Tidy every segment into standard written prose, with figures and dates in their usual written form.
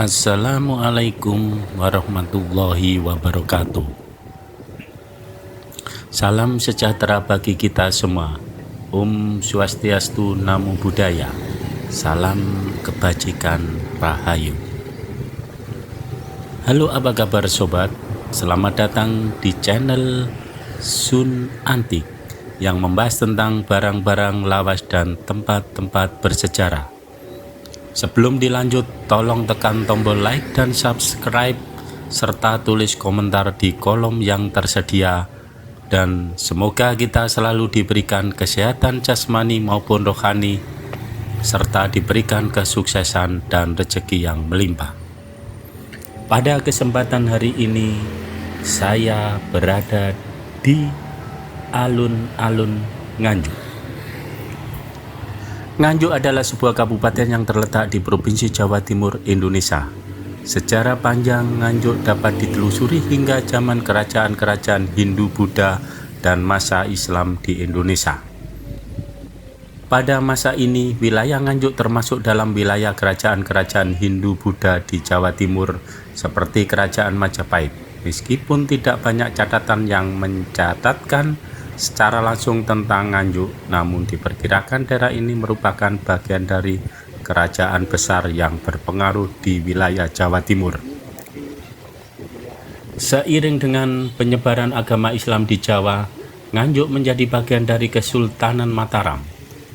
Assalamualaikum warahmatullahi wabarakatuh. Salam sejahtera bagi kita semua. Om Swastiastu, Namo Buddhaya. Salam kebajikan, Rahayu. Halo, apa kabar sobat? Selamat datang di channel Sun Antik yang membahas tentang barang-barang lawas dan tempat-tempat bersejarah. Sebelum dilanjut, tolong tekan tombol like dan subscribe serta tulis komentar di kolom yang tersedia, dan semoga kita selalu diberikan kesehatan jasmani maupun rohani serta diberikan kesuksesan dan rezeki yang melimpah. Pada kesempatan hari ini saya berada di alun-alun Nganjuk. Nganjuk adalah sebuah kabupaten yang terletak di Provinsi Jawa Timur, Indonesia. Sejarah panjang Nganjuk dapat ditelusuri hingga zaman kerajaan-kerajaan Hindu-Buddha dan masa Islam di Indonesia. Pada masa ini, wilayah Nganjuk termasuk dalam wilayah kerajaan-kerajaan Hindu-Buddha di Jawa Timur seperti Kerajaan Majapahit. Meskipun tidak banyak catatan yang mencatatkan secara langsung tentang Nganjuk, namun diperkirakan daerah ini merupakan bagian dari kerajaan besar yang berpengaruh di wilayah Jawa Timur. Seiring dengan penyebaran agama Islam di Jawa, Nganjuk menjadi bagian dari Kesultanan Mataram.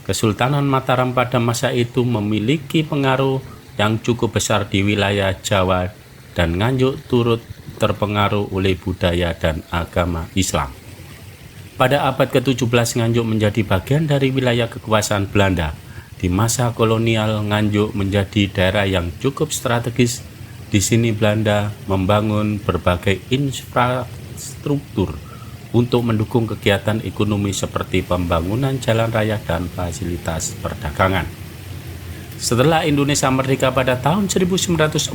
Kesultanan Mataram pada masa itu memiliki pengaruh yang cukup besar di wilayah Jawa, dan Nganjuk turut terpengaruh oleh budaya dan agama Islam. Pada abad ke-17, Nganjuk menjadi bagian dari wilayah kekuasaan Belanda. Di masa kolonial, Nganjuk menjadi daerah yang cukup strategis. Di sini Belanda membangun berbagai infrastruktur untuk mendukung kegiatan ekonomi seperti pembangunan jalan raya dan fasilitas perdagangan. Setelah Indonesia merdeka pada tahun 1945,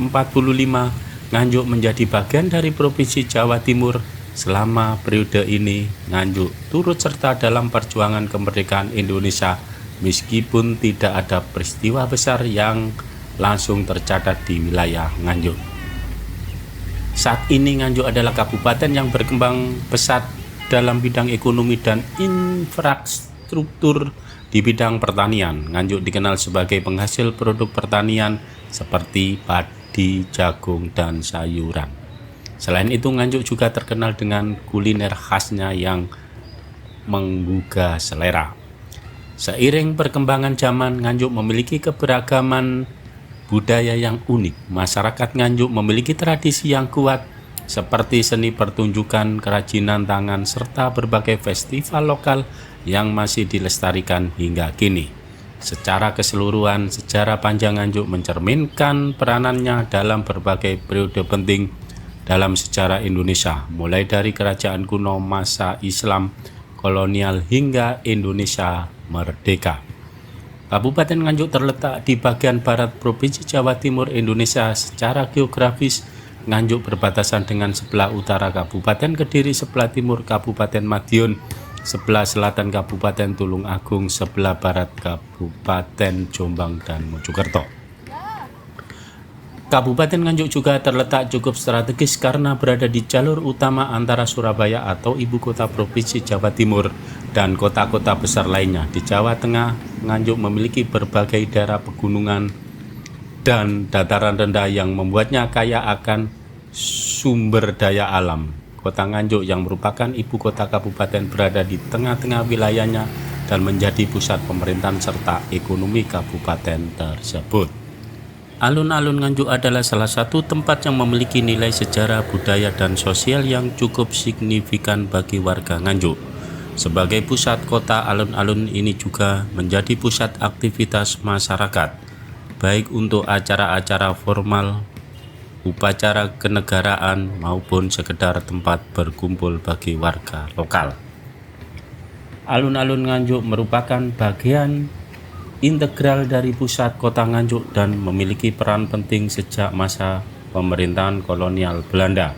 Nganjuk menjadi bagian dari Provinsi Jawa Timur. Selama periode ini, Nganjuk turut serta dalam perjuangan kemerdekaan Indonesia meskipun tidak ada peristiwa besar yang langsung tercatat di wilayah Nganjuk. Saat ini Nganjuk adalah kabupaten yang berkembang pesat dalam bidang ekonomi dan infrastruktur di bidang pertanian. Nganjuk dikenal sebagai penghasil produk pertanian seperti padi, jagung, dan sayuran. Selain itu, Nganjuk juga terkenal dengan kuliner khasnya yang menggugah selera. Seiring perkembangan zaman, Nganjuk memiliki keberagaman budaya yang unik. Masyarakat Nganjuk memiliki tradisi yang kuat seperti seni pertunjukan, kerajinan tangan, serta berbagai festival lokal yang masih dilestarikan hingga kini. Secara keseluruhan, sejarah panjang Nganjuk mencerminkan peranannya dalam berbagai periode penting dalam sejarah Indonesia, mulai dari kerajaan kuno, masa Islam, kolonial, hingga Indonesia merdeka. Kabupaten Nganjuk terletak di bagian barat Provinsi Jawa Timur, Indonesia. Secara geografis, Nganjuk berbatasan dengan sebelah utara Kabupaten Kediri, sebelah timur Kabupaten Madiun, sebelah selatan Kabupaten Tulung Agung, sebelah barat Kabupaten Jombang dan Mojokerto. Kabupaten Nganjuk juga terletak cukup strategis karena berada di jalur utama antara Surabaya atau ibu kota Provinsi Jawa Timur dan kota-kota besar lainnya. Di Jawa Tengah, Nganjuk memiliki berbagai daerah pegunungan dan dataran rendah yang membuatnya kaya akan sumber daya alam. Kota Nganjuk yang merupakan ibu kota kabupaten berada di tengah-tengah wilayahnya dan menjadi pusat pemerintahan serta ekonomi kabupaten tersebut. Alun-alun Nganjuk adalah salah satu tempat yang memiliki nilai sejarah, budaya, dan sosial yang cukup signifikan bagi warga Nganjuk. Sebagai pusat kota, alun-alun ini juga menjadi pusat aktivitas masyarakat, baik untuk acara-acara formal, upacara kenegaraan, maupun sekedar tempat berkumpul bagi warga lokal. Alun-alun Nganjuk merupakan bagian integral dari pusat kota Nganjuk dan memiliki peran penting sejak masa pemerintahan kolonial Belanda.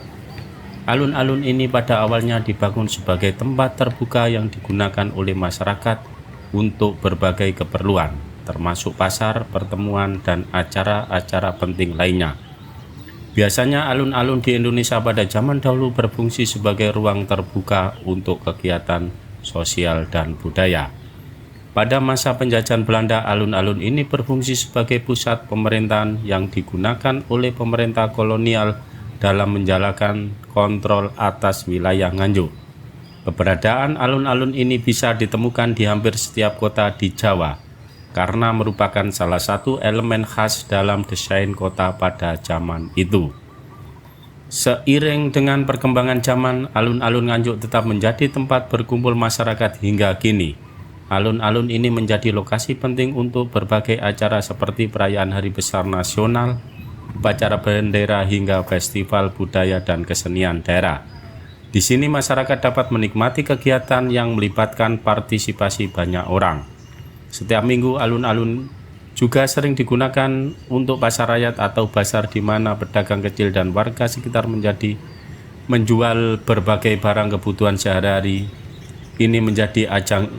Alun-alun ini pada awalnya dibangun sebagai tempat terbuka yang digunakan oleh masyarakat untuk berbagai keperluan, termasuk pasar, pertemuan, dan acara-acara penting lainnya. Biasanya alun-alun di Indonesia pada zaman dahulu berfungsi sebagai ruang terbuka untuk kegiatan sosial dan budaya. Pada masa penjajahan Belanda, alun-alun ini berfungsi sebagai pusat pemerintahan yang digunakan oleh pemerintah kolonial dalam menjalankan kontrol atas wilayah Nganjuk. Keberadaan alun-alun ini bisa ditemukan di hampir setiap kota di Jawa, karena merupakan salah satu elemen khas dalam desain kota pada zaman itu. Seiring dengan perkembangan zaman, alun-alun Nganjuk tetap menjadi tempat berkumpul masyarakat hingga kini. Alun-alun ini menjadi lokasi penting untuk berbagai acara seperti perayaan Hari Besar Nasional, upacara bendera hingga festival budaya dan kesenian daerah. Di sini masyarakat dapat menikmati kegiatan yang melibatkan partisipasi banyak orang. Setiap minggu alun-alun juga sering digunakan untuk pasar rakyat atau bazar di mana pedagang kecil dan warga sekitar menjual berbagai barang kebutuhan sehari-hari. Ini menjadi ajang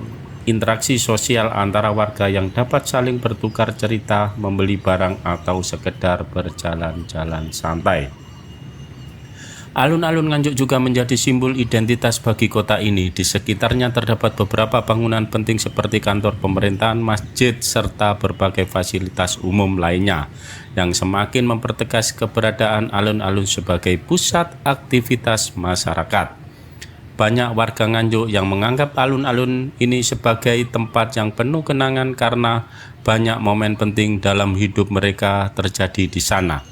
interaksi sosial antara warga yang dapat saling bertukar cerita, membeli barang, atau sekedar berjalan-jalan santai. Alun-alun Nganjuk juga menjadi simbol identitas bagi kota ini. Di sekitarnya terdapat beberapa bangunan penting seperti kantor pemerintahan, masjid, serta berbagai fasilitas umum lainnya yang semakin mempertegas keberadaan alun-alun sebagai pusat aktivitas masyarakat. Banyak warga Nganjuk yang menganggap alun-alun ini sebagai tempat yang penuh kenangan karena banyak momen penting dalam hidup mereka terjadi di sana.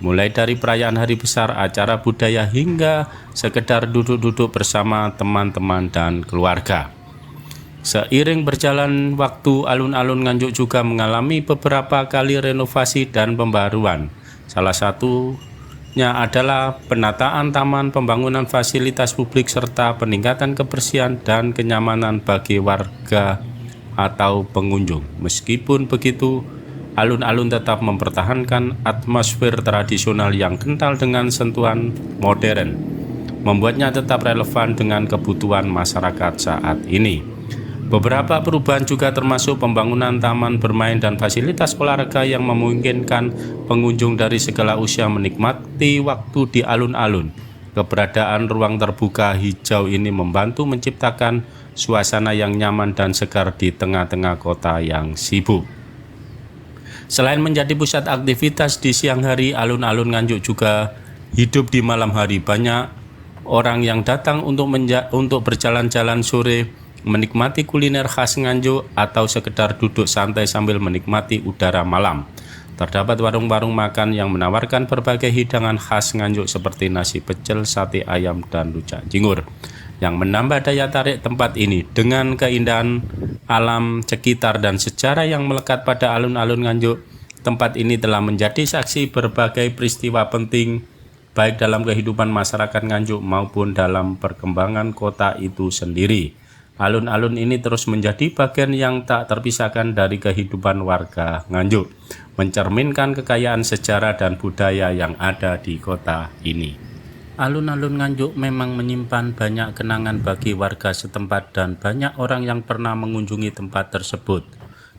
Mulai dari perayaan hari besar, acara budaya, hingga sekedar duduk-duduk bersama teman-teman dan keluarga. Seiring berjalan waktu, alun-alun Nganjuk juga mengalami beberapa kali renovasi dan pembaruan. Salah satunya adalah penataan taman, pembangunan fasilitas publik, serta peningkatan kebersihan dan kenyamanan bagi warga atau pengunjung. Meskipun begitu, alun-alun tetap mempertahankan atmosfer tradisional yang kental dengan sentuhan modern, membuatnya tetap relevan dengan kebutuhan masyarakat saat ini. Beberapa perubahan juga termasuk pembangunan taman bermain dan fasilitas olahraga yang memungkinkan pengunjung dari segala usia menikmati waktu di alun-alun. Keberadaan ruang terbuka hijau ini membantu menciptakan suasana yang nyaman dan segar di tengah-tengah kota yang sibuk. Selain menjadi pusat aktivitas di siang hari, alun-alun Nganjuk juga hidup di malam hari. Banyak orang yang datang untuk berjalan-jalan sore, menikmati kuliner khas Nganjuk, atau sekedar duduk santai sambil menikmati udara malam. Terdapat warung-warung makan yang menawarkan berbagai hidangan khas Nganjuk seperti nasi pecel, sate ayam, dan rujak cingur, yang menambah daya tarik tempat ini. Dengan keindahan alam sekitar dan sejarah yang melekat pada alun-alun Nganjuk, tempat ini telah menjadi saksi berbagai peristiwa penting baik dalam kehidupan masyarakat Nganjuk maupun dalam perkembangan kota itu sendiri. Alun-alun ini terus menjadi bagian yang tak terpisahkan dari kehidupan warga Nganjuk, mencerminkan kekayaan sejarah dan budaya yang ada di kota ini. Alun-alun Nganjuk memang menyimpan banyak kenangan bagi warga setempat dan banyak orang yang pernah mengunjungi tempat tersebut.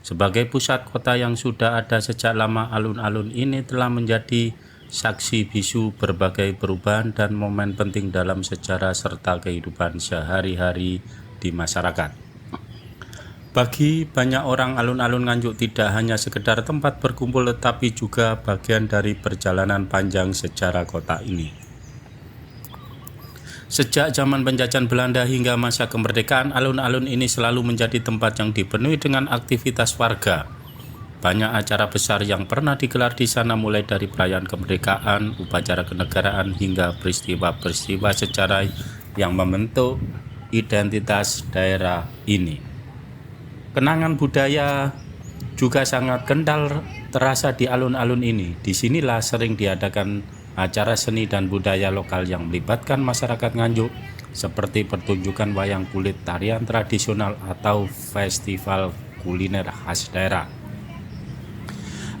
Sebagai pusat kota yang sudah ada sejak lama, alun-alun ini telah menjadi saksi bisu berbagai perubahan dan momen penting dalam sejarah serta kehidupan sehari-hari di masyarakat. Bagi banyak orang, alun-alun Nganjuk tidak hanya sekedar tempat berkumpul tetapi juga bagian dari perjalanan panjang sejarah kota ini. Sejak zaman penjajahan Belanda hingga masa kemerdekaan, alun-alun ini selalu menjadi tempat yang dipenuhi dengan aktivitas warga. Banyak acara besar yang pernah digelar di sana, mulai dari perayaan kemerdekaan, upacara kenegaraan, hingga peristiwa-peristiwa sejarah yang membentuk identitas daerah ini. Kenangan budaya juga sangat kental terasa di alun-alun ini. Disinilah sering diadakan acara seni dan budaya lokal yang melibatkan masyarakat Nganjuk, seperti pertunjukan wayang kulit, tarian tradisional, atau festival kuliner khas daerah.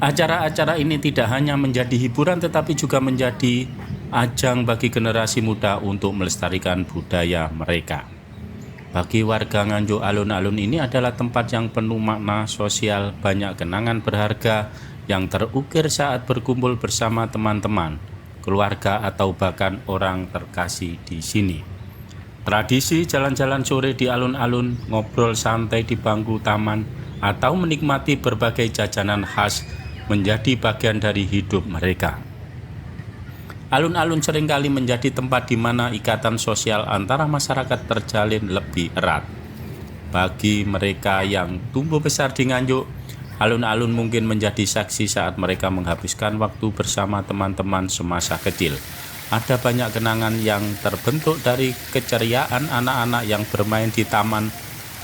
Acara-acara ini tidak hanya menjadi hiburan tetapi juga menjadi ajang bagi generasi muda untuk melestarikan budaya mereka. Bagi warga Nganjuk, alun-alun ini adalah tempat yang penuh makna sosial, banyak kenangan berharga yang terukir saat berkumpul bersama teman-teman. keluarga, atau bahkan orang terkasih di sini. Tradisi jalan-jalan sore di alun-alun, ngobrol santai di bangku taman, atau menikmati berbagai jajanan khas menjadi bagian dari hidup mereka. Alun-alun seringkali menjadi tempat di mana ikatan sosial antara masyarakat terjalin lebih erat. Bagi mereka yang tumbuh besar di Nganjuk, alun-alun mungkin menjadi saksi saat mereka menghabiskan waktu bersama teman-teman semasa kecil. Ada banyak kenangan yang terbentuk dari keceriaan anak-anak yang bermain di taman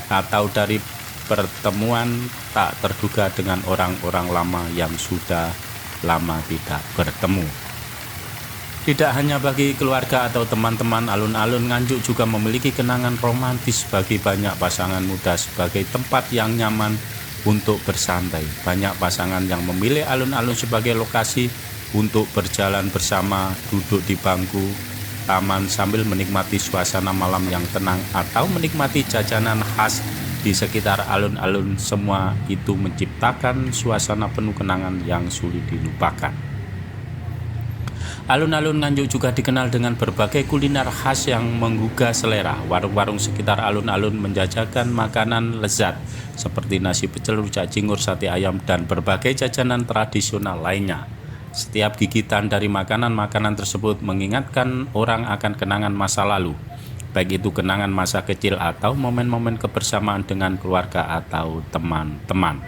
atau dari pertemuan tak terduga dengan orang-orang lama yang sudah lama tidak bertemu. Tidak hanya bagi keluarga atau teman-teman, alun-alun Nganjuk juga memiliki kenangan romantis bagi banyak pasangan muda sebagai tempat yang nyaman untuk bersantai. Banyak pasangan yang memilih alun-alun sebagai lokasi untuk berjalan bersama, duduk di bangku taman sambil menikmati suasana malam yang tenang atau menikmati jajanan khas di sekitar alun-alun. Semua itu menciptakan suasana penuh kenangan yang sulit dilupakan. Alun-alun Nganjuk juga dikenal dengan berbagai kuliner khas yang menggugah selera. Warung-warung sekitar alun-alun menjajakan makanan lezat seperti nasi pecel, rujak cingur, sate ayam, dan berbagai jajanan tradisional lainnya. Setiap gigitan dari makanan-makanan tersebut mengingatkan orang akan kenangan masa lalu, baik itu kenangan masa kecil atau momen-momen kebersamaan dengan keluarga atau teman-teman.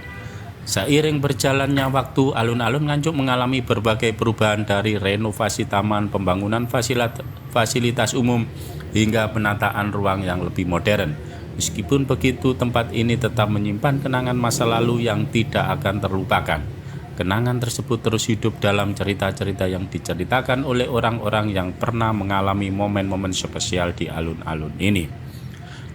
Seiring berjalannya waktu, alun-alun Nganjuk mengalami berbagai perubahan dari renovasi taman, pembangunan fasilitas umum, hingga penataan ruang yang lebih modern. Meskipun begitu, tempat ini tetap menyimpan kenangan masa lalu yang tidak akan terlupakan. Kenangan tersebut terus hidup dalam cerita-cerita yang diceritakan oleh orang-orang yang pernah mengalami momen-momen spesial di alun-alun ini.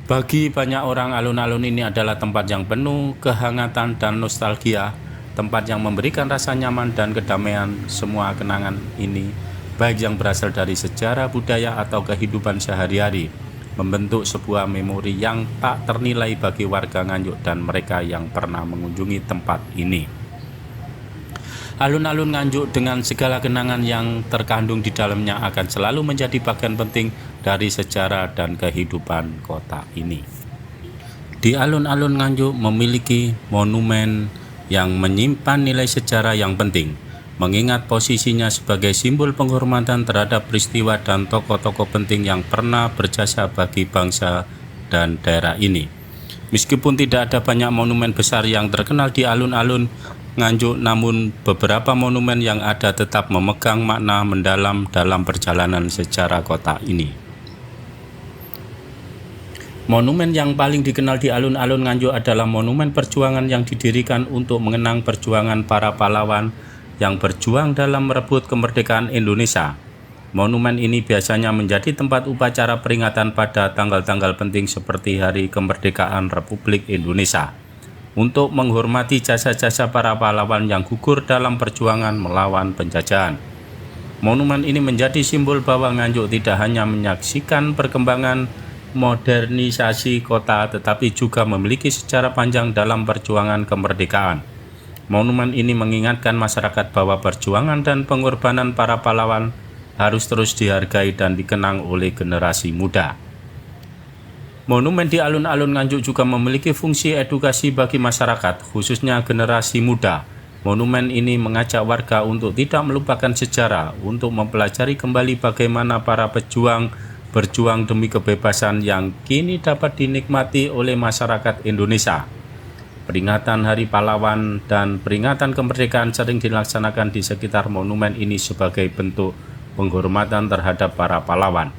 Bagi banyak orang, alun-alun ini adalah tempat yang penuh kehangatan dan nostalgia, tempat yang memberikan rasa nyaman dan kedamaian. Semua kenangan ini, baik yang berasal dari sejarah, budaya, atau kehidupan sehari-hari, membentuk sebuah memori yang tak ternilai bagi warga Nganjuk dan mereka yang pernah mengunjungi tempat ini. Alun-alun Nganjuk dengan segala kenangan yang terkandung di dalamnya akan selalu menjadi bagian penting dari sejarah dan kehidupan kota ini. Di alun-alun Nganjuk memiliki monumen yang menyimpan nilai sejarah yang penting, mengingat posisinya sebagai simbol penghormatan terhadap peristiwa dan tokoh-tokoh penting yang pernah berjasa bagi bangsa dan daerah ini. Meskipun tidak ada banyak monumen besar yang terkenal di alun-alun Nganjuk, namun beberapa monumen yang ada tetap memegang makna mendalam dalam perjalanan sejarah kota ini. Monumen yang paling dikenal di alun-alun Nganjuk adalah monumen perjuangan yang didirikan untuk mengenang perjuangan para pahlawan yang berjuang dalam merebut kemerdekaan Indonesia. Monumen ini biasanya menjadi tempat upacara peringatan pada tanggal-tanggal penting seperti Hari Kemerdekaan Republik Indonesia, untuk menghormati jasa-jasa para pahlawan yang gugur dalam perjuangan melawan penjajahan. Monumen ini menjadi simbol bahwa Nganjuk tidak hanya menyaksikan perkembangan modernisasi kota, tetapi juga memiliki sejarah panjang dalam perjuangan kemerdekaan. Monumen ini mengingatkan masyarakat bahwa perjuangan dan pengorbanan para pahlawan harus terus dihargai dan dikenang oleh generasi muda. Monumen di alun-alun Nganjuk juga memiliki fungsi edukasi bagi masyarakat, khususnya generasi muda. Monumen ini mengajak warga untuk tidak melupakan sejarah, untuk mempelajari kembali bagaimana para pejuang berjuang demi kebebasan yang kini dapat dinikmati oleh masyarakat Indonesia. Peringatan Hari Pahlawan dan peringatan kemerdekaan sering dilaksanakan di sekitar monumen ini sebagai bentuk penghormatan terhadap para pahlawan.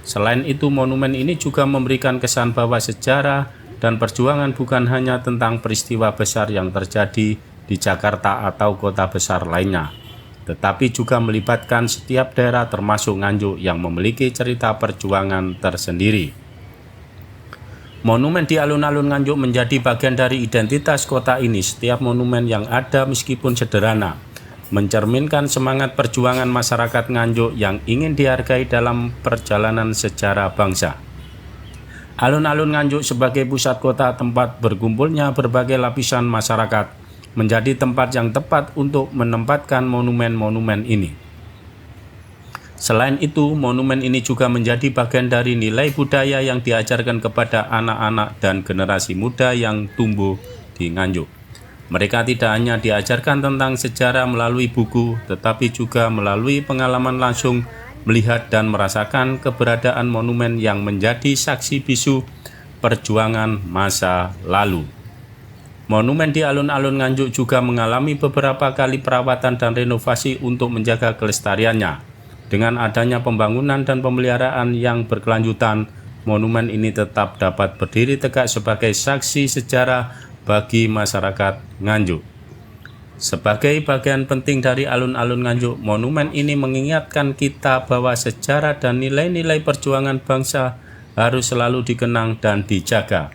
Selain itu, monumen ini juga memberikan kesan bahwa sejarah dan perjuangan bukan hanya tentang peristiwa besar yang terjadi di Jakarta atau kota besar lainnya, tetapi juga melibatkan setiap daerah termasuk Nganjuk yang memiliki cerita perjuangan tersendiri. Monumen di alun-alun Nganjuk menjadi bagian dari identitas kota ini. Setiap monumen yang ada, meskipun sederhana, mencerminkan semangat perjuangan masyarakat Nganjuk yang ingin dihargai dalam perjalanan sejarah bangsa. Alun-alun Nganjuk sebagai pusat kota, tempat berkumpulnya berbagai lapisan masyarakat, menjadi tempat yang tepat untuk menempatkan monumen-monumen ini. Selain itu, monumen ini juga menjadi bagian dari nilai budaya yang diajarkan kepada anak-anak dan generasi muda yang tumbuh di Nganjuk. Mereka tidak hanya diajarkan tentang sejarah melalui buku, tetapi juga melalui pengalaman langsung melihat dan merasakan keberadaan monumen yang menjadi saksi bisu perjuangan masa lalu. Monumen di alun-alun Nganjuk juga mengalami beberapa kali perawatan dan renovasi untuk menjaga kelestariannya. Dengan adanya pembangunan dan pemeliharaan yang berkelanjutan, monumen ini tetap dapat berdiri tegak sebagai saksi sejarah bagi masyarakat Nganjuk. Sebagai bagian penting dari alun-alun Nganjuk, monumen ini mengingatkan kita bahwa sejarah dan nilai-nilai perjuangan bangsa harus selalu dikenang dan dijaga.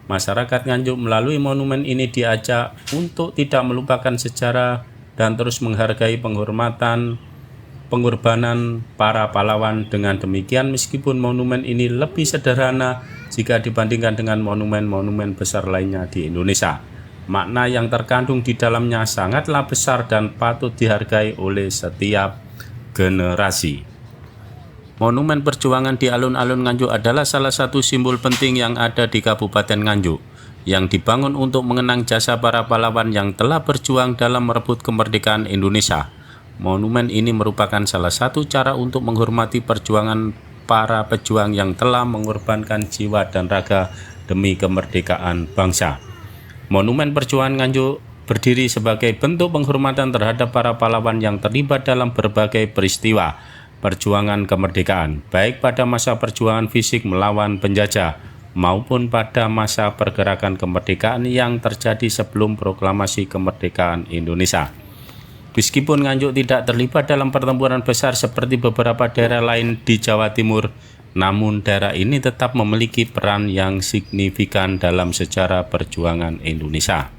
Masyarakat Nganjuk melalui monumen ini diajak untuk tidak melupakan sejarah dan terus menghargai pengorbanan para pahlawan. Dengan demikian, meskipun monumen ini lebih sederhana jika dibandingkan dengan monumen-monumen besar lainnya di Indonesia, makna yang terkandung di dalamnya sangatlah besar dan patut dihargai oleh setiap generasi. Monumen perjuangan di alun-alun Nganjuk adalah salah satu simbol penting yang ada di Kabupaten Nganjuk, yang dibangun untuk mengenang jasa para pahlawan yang telah berjuang dalam merebut kemerdekaan Indonesia. Monumen ini merupakan salah satu cara untuk menghormati perjuangan para pejuang yang telah mengorbankan jiwa dan raga demi kemerdekaan bangsa. Monumen perjuangan Nganjuk berdiri sebagai bentuk penghormatan terhadap para pahlawan yang terlibat dalam berbagai peristiwa perjuangan kemerdekaan, baik pada masa perjuangan fisik melawan penjajah maupun pada masa pergerakan kemerdekaan yang terjadi sebelum proklamasi kemerdekaan Indonesia. Meskipun Nganjuk tidak terlibat dalam pertempuran besar seperti beberapa daerah lain di Jawa Timur, namun daerah ini tetap memiliki peran yang signifikan dalam sejarah perjuangan Indonesia.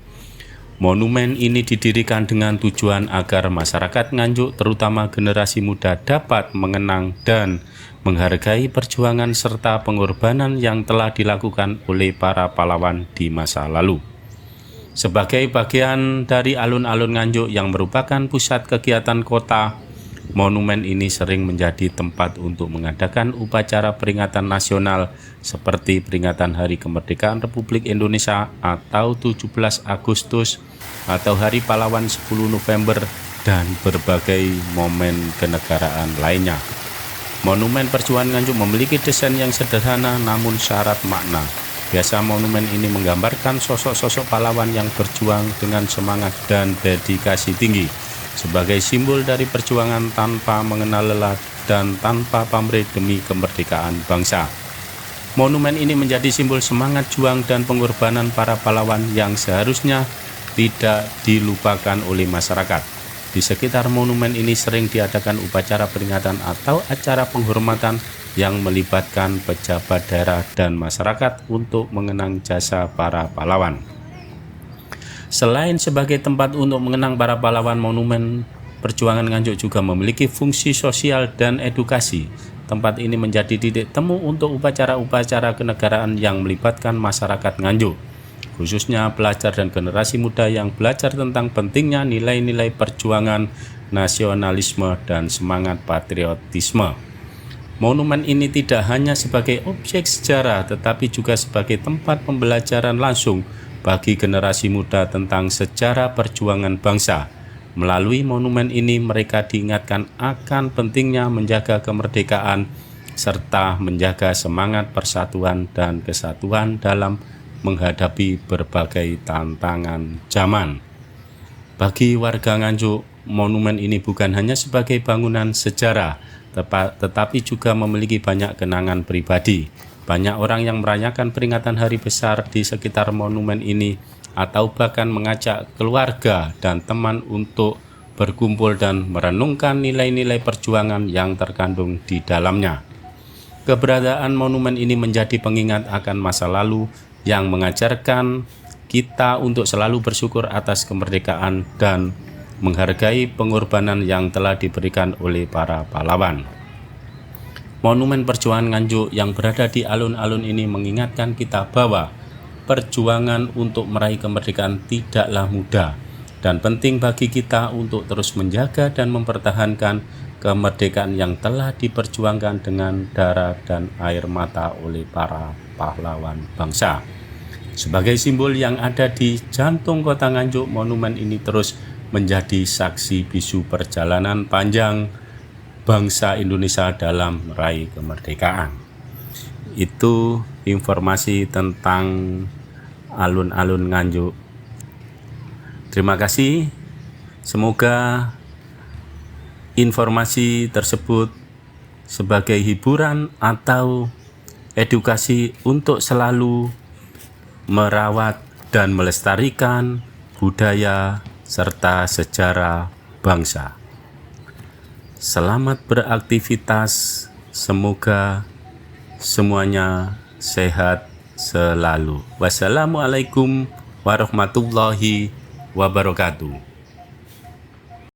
Monumen ini didirikan dengan tujuan agar masyarakat Nganjuk, terutama generasi muda, dapat mengenang dan menghargai perjuangan serta pengorbanan yang telah dilakukan oleh para pahlawan di masa lalu. Sebagai bagian dari alun-alun Nganjuk yang merupakan pusat kegiatan kota, monumen ini sering menjadi tempat untuk mengadakan upacara peringatan nasional seperti peringatan Hari Kemerdekaan Republik Indonesia atau 17 Agustus atau Hari Pahlawan 10 November dan berbagai momen kenegaraan lainnya. Monumen perjuangan Nganjuk memiliki desain yang sederhana namun syarat makna. Biasa monumen ini menggambarkan sosok-sosok pahlawan yang berjuang dengan semangat dan dedikasi tinggi sebagai simbol dari perjuangan tanpa mengenal lelah dan tanpa pamrih demi kemerdekaan bangsa. Monumen ini menjadi simbol semangat juang dan pengorbanan para pahlawan yang seharusnya tidak dilupakan oleh masyarakat. Di sekitar monumen ini sering diadakan upacara peringatan atau acara penghormatan yang melibatkan pejabat daerah dan masyarakat untuk mengenang jasa para pahlawan. Selain sebagai tempat untuk mengenang para pahlawan, monumen perjuangan Nganjuk juga memiliki fungsi sosial dan edukasi. Tempat ini menjadi titik temu untuk upacara-upacara kenegaraan yang melibatkan masyarakat Nganjuk, khususnya pelajar dan generasi muda yang belajar tentang pentingnya nilai-nilai perjuangan, nasionalisme, dan semangat patriotisme. Monumen ini tidak hanya sebagai objek sejarah, tetapi juga sebagai tempat pembelajaran langsung bagi generasi muda tentang sejarah perjuangan bangsa. Melalui monumen ini, mereka diingatkan akan pentingnya menjaga kemerdekaan serta menjaga semangat persatuan dan kesatuan dalam menghadapi berbagai tantangan zaman. Bagi warga Nganjuk, monumen ini bukan hanya sebagai bangunan sejarah, tetapi juga memiliki banyak kenangan pribadi. Banyak orang yang merayakan peringatan hari besar di sekitar monumen ini atau bahkan mengajak keluarga dan teman untuk berkumpul dan merenungkan nilai-nilai perjuangan yang terkandung di dalamnya. Keberadaan monumen ini menjadi pengingat akan masa lalu yang mengajarkan kita untuk selalu bersyukur atas kemerdekaan dan menghargai pengorbanan yang telah diberikan oleh para pahlawan. Monumen perjuangan Nganjuk yang berada di alun-alun ini mengingatkan kita bahwa perjuangan untuk meraih kemerdekaan tidaklah mudah dan penting bagi kita untuk terus menjaga dan mempertahankan kemerdekaan yang telah diperjuangkan dengan darah dan air mata oleh para pahlawan bangsa. Sebagai simbol yang ada di jantung kota Nganjuk, monumen ini terus menjadi saksi bisu perjalanan panjang bangsa Indonesia dalam meraih kemerdekaan. Itu informasi tentang alun-alun Nganjuk. Terima kasih. Semoga informasi tersebut sebagai hiburan atau edukasi untuk selalu merawat dan melestarikan budaya serta sejarah bangsa. Selamat beraktivitas, semoga semuanya sehat selalu. Wassalamualaikum warahmatullahi wabarakatuh.